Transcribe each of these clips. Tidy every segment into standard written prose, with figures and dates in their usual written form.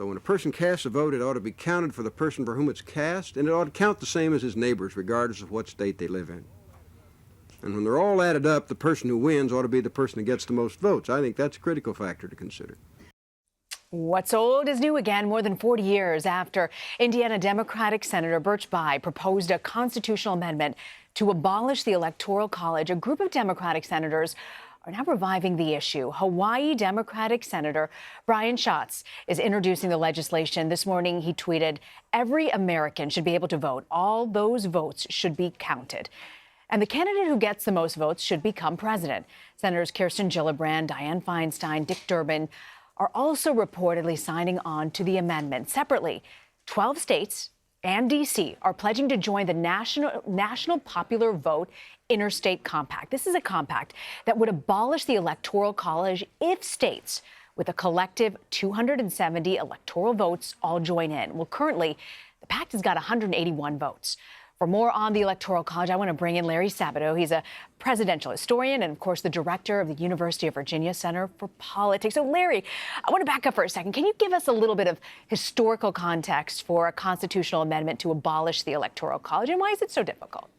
So when a person casts a vote, it ought to be counted for the person for whom it's cast, and it ought to count the same as his neighbors, regardless of what state they live in. And when they're all added up, the person who wins ought to be the person who gets the most votes. I think that's a critical factor to consider. What's old is new again more than 40 years after Indiana Democratic Senator Birch Bayh proposed a constitutional amendment to abolish the Electoral College. A group of Democratic senators are now reviving the issue. Hawaii Democratic Senator Brian Schatz is introducing the legislation. This morning, he tweeted, "Every American should be able to vote. All those votes should be counted. And the candidate who gets the most votes should become president." Senators Kirsten Gillibrand, Dianne Feinstein, Dick Durbin are also reportedly signing on to the amendment. Separately, 12 states and D.C. are pledging to join the National Popular Vote Interstate Compact. This is a compact that would abolish the Electoral College if states with a collective 270 electoral votes all join in. Well, currently, the pact has got 181 votes. For more on the Electoral College, I want to bring in Larry Sabato. He's a presidential historian and, of course, the director of the University of Virginia Center for Politics. So, Larry, I want to back up for a second. Can you give us a little bit of historical context for a constitutional amendment to abolish the Electoral College, and why is it so difficult?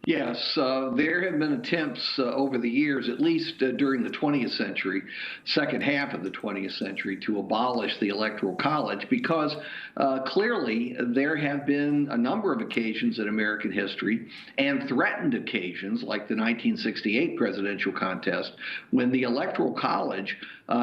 Yes, there have been attempts over the years, at least during the 20th century, second half of the 20th century, to abolish the Electoral College because clearly there have been a number of occasions in American history and threatened occasions like the 1968 presidential contest when the Electoral College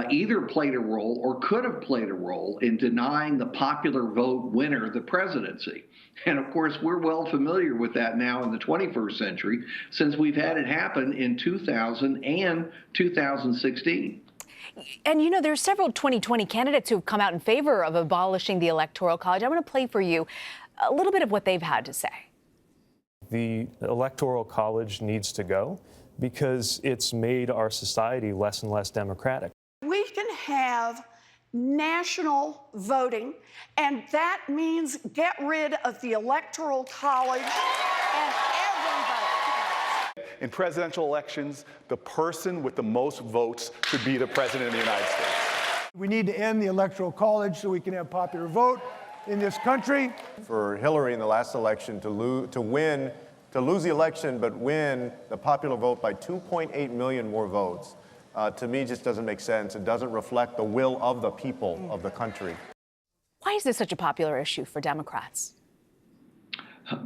either played a role or could have played a role in denying the popular vote winner the presidency. And of course, we're well familiar with that now in the 21st century, since we've had it happen in 2000 and 2016. And, you know, there are several 2020 candidates who have come out in favor of abolishing the Electoral College. I want to play for you a little bit of what they've had to say. The Electoral College needs to go because it's made our society less and less democratic. We can have national voting, and that means get rid of the Electoral College and every vote. In presidential elections, the person with the most votes should be the president of the United States. We need to end the Electoral College so we can have popular vote in this country. For Hillary in the last election to lose the election but win the popular vote by 2.8 million more votes, to me just doesn't make sense. It doesn't reflect the will of the people of the country. Why is this such a popular issue for Democrats?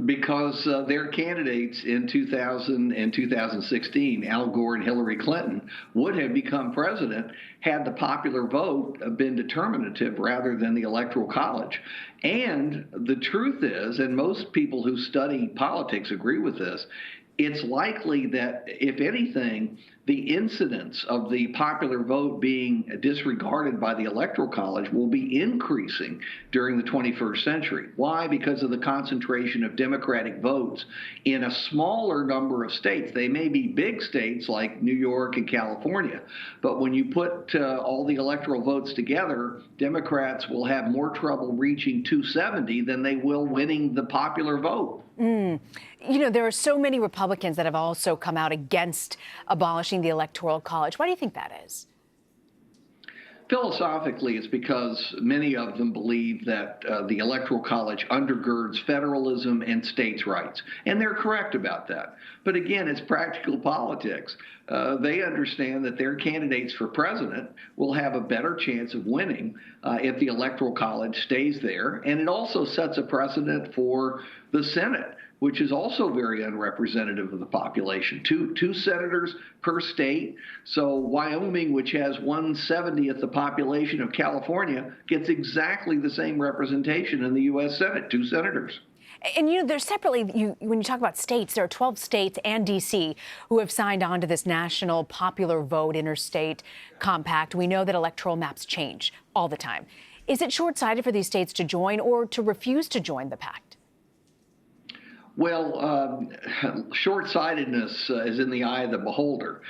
Because their candidates in 2000 and 2016, Al Gore and Hillary Clinton, would have become president had the popular vote been determinative rather than the Electoral College. And the truth is, and most people who study politics agree with this, it's likely that, if anything, the incidence of the popular vote being disregarded by the Electoral College will be increasing during the 21st century. Why? Because of the concentration of Democratic votes in a smaller number of states. They may be big states like New York and California, but when you put all the electoral votes together, Democrats will have more trouble reaching 270 than they will winning the popular vote. You know, there are so many Republicans that have also come out against abolishing the Electoral College. Why do you think that is? Philosophically, it's because many of them believe that the Electoral College undergirds federalism and states' rights, and they're correct about that. But again, it's practical politics. They understand that their candidates for president will have a better chance of winning if the Electoral College stays there, and it also sets a precedent for the Senate, which is also very unrepresentative of the population. Two senators per state. So Wyoming, which has 1/70th the population of California, gets exactly the same representation in the U.S. Senate, 2 senators. And, you know, there's separately, when you talk about states, there are 12 states and D.C. who have signed on to this National Popular Vote Interstate Compact. We know that electoral maps change all the time. Is it short-sighted for these states to join or to refuse to join the pact? Well, short-sightedness is in the eye of the beholder.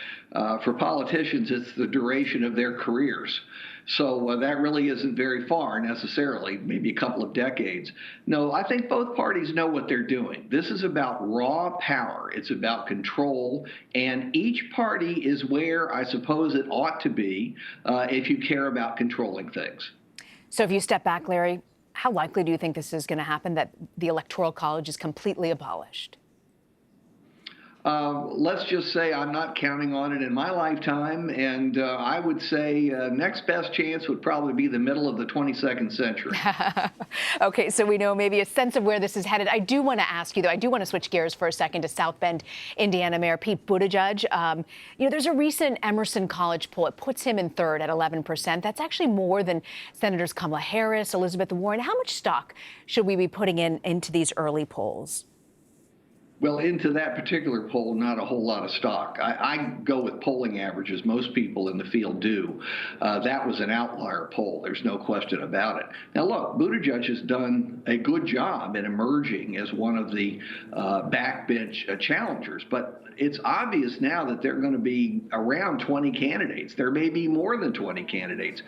For politicians, it's the duration of their careers. So that really isn't very far necessarily, maybe a couple of decades. No, I think both parties know what they're doing. This is about raw power. It's about control. And each party is where I suppose it ought to be if you care about controlling things. So if you step back, Larry, how likely do you think this is going to happen, that the Electoral College is completely abolished? Let's just say I'm not counting on it in my lifetime, and I would say next best chance would probably be the middle of the 22nd century. Okay, so we know maybe a sense of where this is headed. I do want to ask you, though, I do want to switch gears for a second to South Bend, Indiana Mayor Pete Buttigieg. There's a recent Emerson College poll. It puts him in third at 11%. That's actually more than Senators Kamala Harris, Elizabeth Warren. How much stock should we be putting into these early polls? Well, into that particular poll, not a whole lot of stock. I go with polling averages. Most people in the field do. That was an outlier poll. There's no question about it. Now, look, Buttigieg has done a good job in emerging as one of the backbench challengers, but it's obvious now that there are going to be around 20 candidates. There may be more than 20 candidates.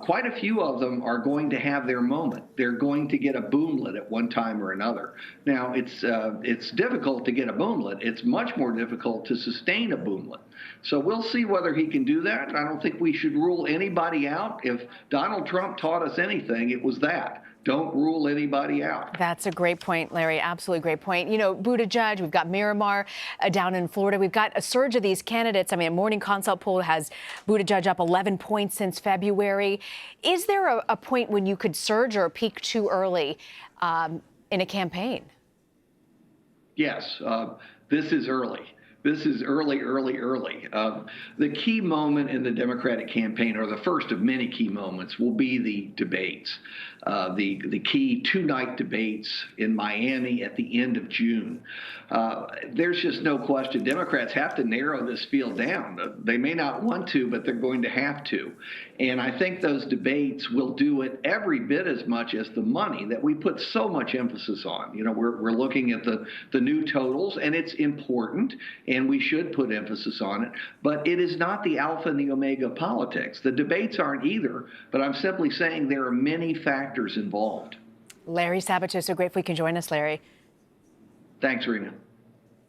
Quite a few of them are going to have their moment. They're going to get a boomlet at one time or another. Now, it's difficult to get a boomlet. It's much more difficult to sustain a boomlet. So we'll see whether he can do that. I don't think we should rule anybody out. If Donald Trump taught us anything, it was that. Don't rule anybody out. That's a great point, Larry. Absolutely great point. Buttigieg, we've got Miramar down in Florida. We've got a surge of these candidates. I mean, a Morning Consult poll has Buttigieg up 11 points since February. Is there a point when you could surge or peak too early in a campaign? Yes, this is early. This is early. The key moment in the Democratic campaign, or the first of many key moments, will be the debates. The key two-night debates in Miami at the end of June. There's just no question Democrats have to narrow this field down. They may not want to, but they're going to have to. And I think those debates will do it every bit as much as the money that we put so much emphasis on. We're looking at the new totals, and it's important, and we should put emphasis on it. But it is not the alpha and the omega of politics. The debates aren't either, but I'm simply saying there are many factors involved. Larry Sabato, so grateful you can join us, Larry. Thanks, Rena.